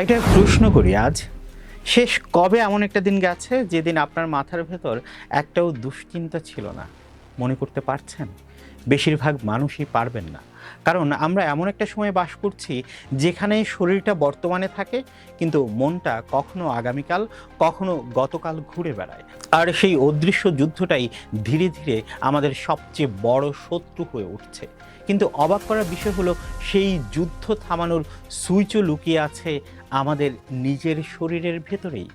একটা প্রশ্ন করি আজ, শেষ কবে এমন একটা দিন গেছে যেদিন আপনার মাথার ভেতর একটাও দুশ্চিন্তা ছিল না? মনে করতে পারছেন? বেশিরভাগ মানুষই পারবেন না। কারণ আমরা এমন একটা সময়ে বাস করছি যেখানে শরীরটা বর্তমানে থাকে, কিন্তু মনটা কখনো আগামীকাল, কখনো গতকাল ঘুরে বেড়ায়। আর সেই অদৃশ্য যুদ্ধটাই ধীরে ধীরে আমাদের সবচেয়ে বড় শত্রু হয়ে উঠছে। কিন্তু অবাক করার বিষয় হলো, সেই যুদ্ধ থামানোর সুইচও লুকিয়ে আছে আমাদের নিজের শরীরের ভেতরেই।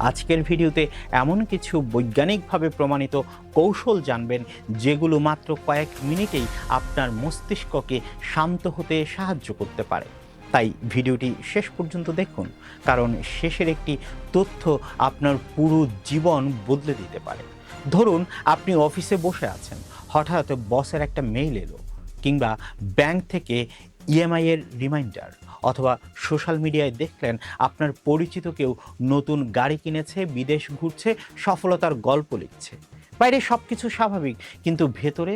আজকের ভিডিওতে এমন কিছু বৈজ্ঞানিকভাবে প্রমাণিত কৌশল জানবেন যেগুলো মাত্র কয়েক মিনিটেই আপনার মস্তিষ্ককে শান্ত হতে সাহায্য করতে পারে। তাই ভিডিওটি শেষ পর্যন্ত দেখুন, কারণ শেষের একটি তথ্য আপনার পুরো জীবন বদলে দিতে পারে। ধরুন আপনি অফিসে বসে আছেন, হঠাৎ বসের একটা মেইল এলো, কিংবা ব্যাংক থেকে ইএমআই এর রিমাইন্ডার, অথবা সোশ্যাল মিডিয়ায় দেখলেন আপনার পরিচিত কেউ নতুন গাড়ি কিনেছে, বিদেশ ঘুরছে, সফলতার গল্প লিখছে। বাইরে সব কিছু স্বাভাবিক, কিন্তু ভেতরে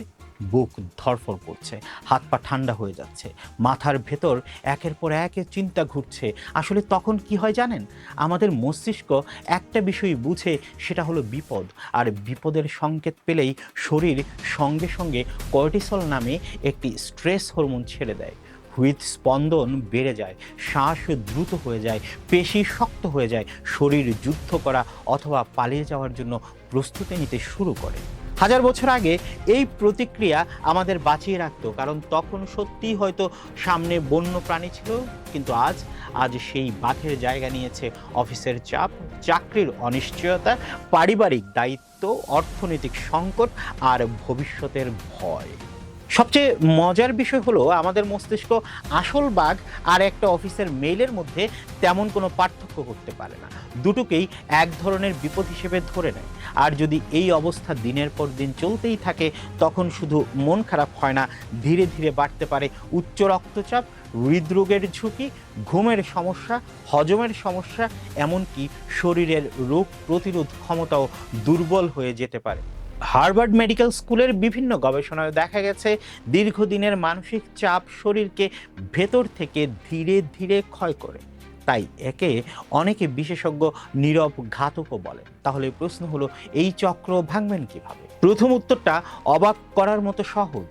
বুক ধড়ফড় করছে, হাত পা ঠান্ডা হয়ে যাচ্ছে, মাথার ভেতর একের পর এক চিন্তা ঘুরছে। আসলে তখন কি হয় জানেন? আমাদের মস্তিষ্ক একটা বিষয় বুঝে, সেটা হলো বিপদ। আর বিপদের সংকেত পেলেই শরীর সঙ্গে সঙ্গে কর্টিসল নামে একটি স্ট্রেস হরমোন ছেড়ে দেয়। হৃদস্পন্দন বেড়ে যায়, শ্বাস দ্রুত হয়ে যায়, পেশি শক্ত হয়ে যায়, শরীর যুদ্ধ করা অথবা পালিয়ে যাওয়ার জন্য প্রস্তুতি নিতে শুরু করে। হাজার বছর আগে এই প্রতিক্রিয়া আমাদের বাঁচিয়ে রাখতো, কারণ তখন সত্যিই হয়তো সামনে বন্য প্রাণী ছিল। কিন্তু আজ সেই বাঘের জায়গা নিয়েছে অফিসের চাপ, চাকরির অনিশ্চয়তা, পারিবারিক দায়িত্ব, অর্থনৈতিক সংকট আর ভবিষ্যতের ভয়। সবচেয়ে মজার বিষয় হলো, আমাদের মস্তিষ্ক আসল বাঘ আর একটা অফিসের মেইলের মধ্যে তেমন কোনো পার্থক্য করতে পারে না। দুটোকেই এক ধরনের বিপদ হিসেবে ধরে নেয়। আর যদি এই অবস্থা দিনের পর দিন চলতেই থাকে, তখন শুধু মন খারাপ হয় না, ধীরে ধীরে বাড়তে পারে উচ্চ রক্তচাপ, হৃদরোগের ঝুঁকি, ঘুমের সমস্যা, হজমের সমস্যা, এমনকি শরীরের রোগ প্রতিরোধ ক্ষমতাও দুর্বল হয়ে যেতে পারে। হার্ভার্ড মেডিকেল স্কুলের বিভিন্ন গবেষণায় দেখা গেছে, দীর্ঘদিনের মানসিক চাপ শরীরকে ভেতর থেকে ধীরে ধীরে ক্ষয় করে। তাই একে অনেকে বিশেষজ্ঞ নীরব ঘাতকও বলে। তাহলে প্রশ্ন হলো, এই চক্র ভাঙবেন কিভাবে? প্রথম উত্তরটা অবাক করার মতো সহজ: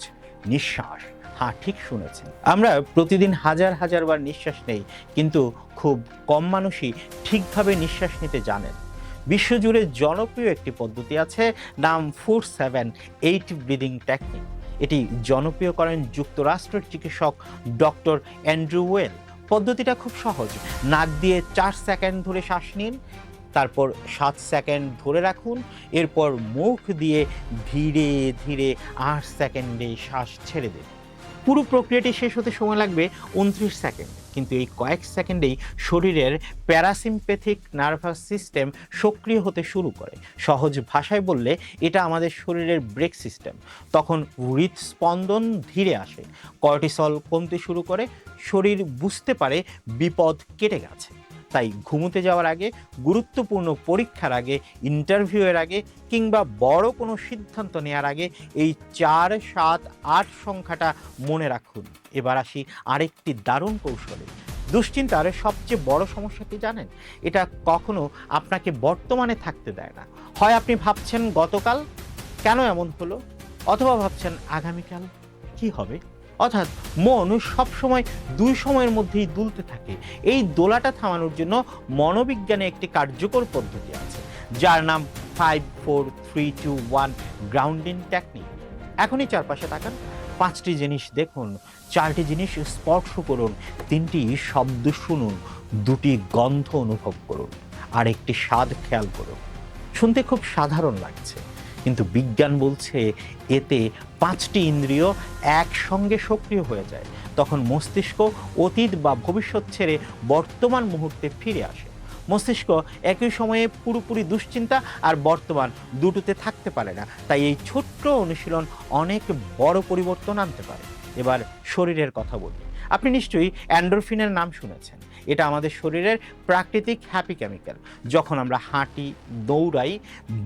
নিঃশ্বাস। হ্যাঁ, ঠিক শুনেছেন। আমরা প্রতিদিন হাজার হাজার বার নিঃশ্বাস নেই, কিন্তু খুব কম মানুষই ঠিকভাবে নিঃশ্বাস নিতে জানেন। বিশ্বজুড়ে জনপ্রিয় একটি পদ্ধতি আছে, নাম 4-7-8 ব্রিদিং টেকনিক। এটি জনপ্রিয় করেন যুক্তরাষ্ট্রের চিকিৎসক ডক্টর অ্যান্ড্রু ওয়েল। পদ্ধতিটা খুব সহজ। নাক দিয়ে 4 সেকেন্ড ধরে শ্বাস নিন, তারপর 7 সেকেন্ড ধরে রাখুন, এরপর মুখ দিয়ে ধীরে ধীরে 8 সেকেন্ডে শ্বাস ছেড়ে দিন। পুরো প্রক্রিয়াটি শেষ হতে সময় লাগবে 29 সেকেন্ড, কিন্তু এই কয়েক সেকেন্ডেই শরীরের প্যারাসিম্প্যাথিক নার্ভাস সিস্টেম সক্রিয় হতে শুরু করে। সহজ ভাষায় বললে, এটা আমাদের শরীরের ব্রেক সিস্টেম। তখন হৃদস্পন্দন ধীরে আসে, কর্টিসল কমতে শুরু করে, শরীর বুঝতে পারে বিপদ কেটে গেছে। তাই ঘুমোতে যাওয়ার আগে, গুরুত্বপূর্ণ পরীক্ষার আগে, ইন্টারভিউয়ের আগে, কিংবা বড় কোনো সিদ্ধান্ত নেওয়ার আগে এই 4-7-8 সংখ্যাটা মনে রাখুন। এবার আসি আরেকটি দারুণ কৌশলে। দুশ্চিন্তার সবচেয়ে বড় সমস্যা কি জানেন? এটা কখনো আপনাকে বর্তমানে থাকতে দেয় না। হয় আপনি ভাবছেন গতকাল কেন এমন হলো, অথবা ভাবছেন আগামীকাল কি হবে। অর্থাৎ মন সবসময় দুই সময়ের মধ্যেই দুলতে থাকে। এই দোলাটা থামানোর জন্য মনোবিজ্ঞানে একটি কার্যকর পদ্ধতি আছে, যার নাম 5-4-3-2-1 গ্রাউন্ডিং টেকনিক। এখনই চারপাশে তাকান, 5টি জিনিস দেখুন, 4টি জিনিস স্পর্শ করুন, 3টি শব্দ শুনুন, 2টি গন্ধ অনুভব করুন, আর একটি স্বাদ খেয়াল করুন। শুনতে খুব সাধারণ লাগছে, কিন্তু বিজ্ঞান বলছে এতে 5টি ইন্দ্রিয় একসঙ্গে সক্রিয় হয়ে যায়। তখন মস্তিষ্ক অতীত বা ভবিষ্যৎ ছেড়ে বর্তমান মুহূর্তে ফিরে আসে। মস্তিষ্ক একই সময়ে পুরোপুরি দুশ্চিন্তা আর বর্তমান দুটোতে থাকতে পারে না। তাই এই ছোট্ট অনুশীলন অনেক বড় পরিবর্তন আনতে পারে। এবার শরীরের কথা বলি। আপনি নিশ্চয়ই এন্ডোরফিনের নাম শুনেছেন। এটা আমাদের শরীরের প্রাকৃতিক হ্যাপি কেমিক্যাল। যখন আমরা হাঁটি, দৌড়াই,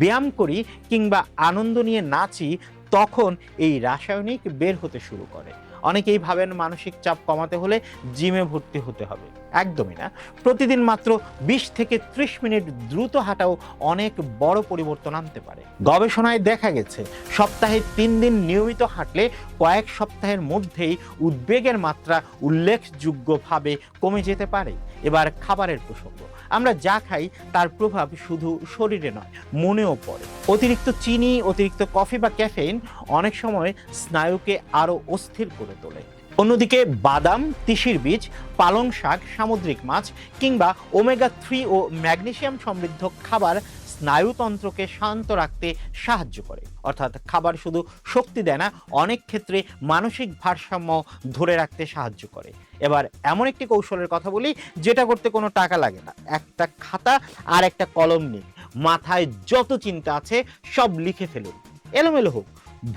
ব্যায়াম করি, কিংবা আনন্দ নিয়ে নাচি, তখন এই রাসায়নিক বের হতে শুরু করে। অনেকেই ভাবেন মানসিক চাপ কমাতে হলে জিমে ভর্তি হতে হবে, একদমই না। প্রতিদিন মাত্র 20 থেকে 30 মিনিট দ্রুত হাঁটাও অনেক বড় পরিবর্তন আনতে পারে। গবেষণায় দেখা গেছে সপ্তাহে 3 দিন নিয়মিত হাঁটলে কয়েক সপ্তাহের মধ্যেই উদ্বেগের মাত্রা উল্লেখযোগ্যভাবে কমে যেতে পারে। এবার খাবারের প্রসঙ্গ। আমরা যা খাই তার প্রভাব শুধু শরীরে নয়, মনেও পড়ে। অতিরিক্ত চিনি, অতিরিক্ত কফি বা ক্যাফেইন অনেক সময় স্নায়ুকে আরো অস্থির করে তোলে। অন্যদিকে বাদাম, তিসির বীজ, পালং শাক, সামুদ্রিক মাছ কিংবা ওমেগা 3 ও ম্যাগনেসিয়াম সমৃদ্ধ খাবার স্নায়ুতন্ত্রকে শান্ত রাখতে সাহায্য করে। অর্থাৎ খাবার শুধু শক্তি দেয় না, অনেক ক্ষেত্রে মানসিক ভারসাম্য ধরে রাখতে সাহায্য করে। এবার এমন একটি কৌশলের কথা বলি যেটা করতে কোনো টাকা লাগে না। একটা খাতা আর একটা কলম নিন, মাথায় যত চিন্তা আছে সব লিখে ফেলুন। এলোমেলো হোক,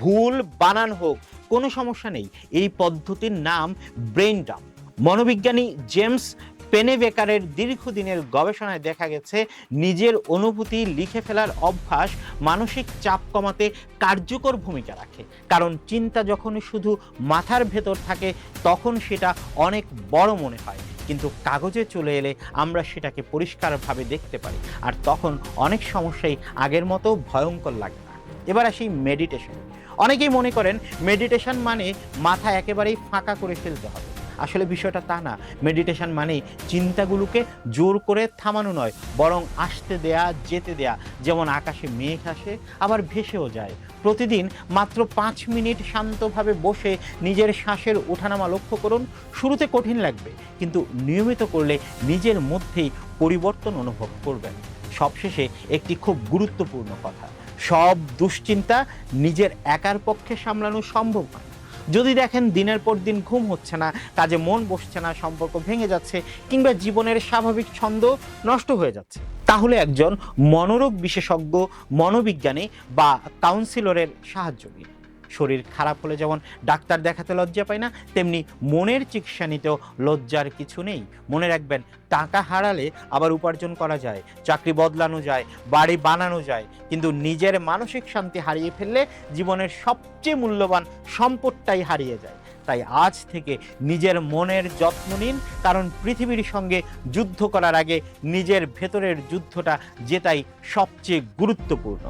ভুল বানান হোক, কোনো সমস্যা নেই। এই পদ্ধতির নাম ব্রেইন ডাম্প। মনোবিজ্ঞানী জেমস পেনেবেকারের দীর্ঘদিনের গবেষণায় দেখা গেছে নিজের অনুভূতি লিখে ফেলার অভ্যাস মানসিক চাপ কমাতে কার্যকর ভূমিকা রাখে। কারণ চিন্তা যখন শুধু মাথার ভেতর থাকে তখন সেটা অনেক বড় মনে হয়, কিন্তু কাগজে চলে এলে আমরা সেটাকে পরিষ্কারভাবে দেখতে পারি, আর তখন অনেক সমস্যাই আগের মতো ভয়ঙ্কর লাগে না। এবার আসি মেডিটেশন। অনেকেই মনে করেন মেডিটেশন মানে মাথা একেবারেই ফাঁকা করে ফেলতে হবে। আসলে বিষয়টা তা না। মেডিটেশন মানে চিন্তাগুলোকে জোর করে থামানো নয়, বরং আসতে দেয়া, যেতে দেয়া। যেমন আকাশে মেঘ আসে আবার ভেসেও যায়। প্রতিদিন মাত্র 5 মিনিট শান্তভাবে বসে নিজের শ্বাসের ওঠানামা লক্ষ্য করুন। শুরুতে কঠিন লাগবে, কিন্তু নিয়মিত করলে নিজের মধ্যেই পরিবর্তন অনুভব করবেন। সবশেষে একটি খুব গুরুত্বপূর্ণ কথা, সব দুশ্চিন্তা নিজের একার পক্ষে সামলানো সম্ভব নয়। যদি দেখেন দিনের পর দিন ঘুম হচ্ছে না, কাজে মন বসছে না, সম্পর্ক ভেঙে যাচ্ছে কিংবা জীবনের স্বাভাবিক ছন্দ নষ্ট হয়ে যাচ্ছে, তাহলে একজন মনোরোগ বিশেষজ্ঞ, মনোবিজ্ঞানী বা কাউন্সিলরের সাহায্য নিন। শরীর খারাপ হলে যেমন ডাক্তার দেখাতে লজ্জা পায় না, তেমনি মনের চিকিৎসা নিতেও লজ্জার কিছু নেই। মনে রাখবেন, টাকা হারালে আবার উপার্জন করা যায়, চাকরি বদলানো যায়, বাড়ি বানানো যায়, কিন্তু নিজের মানসিক শান্তি হারিয়ে ফেললে জীবনের সবচেয়ে মূল্যবান সম্পদটাই হারিয়ে যায়। তাই আজ থেকে নিজের মনের যত্ন নিন, কারণ পৃথিবীর সঙ্গে যুদ্ধ করার আগে নিজের ভেতরের যুদ্ধটা জেতাই সবচেয়ে গুরুত্বপূর্ণ।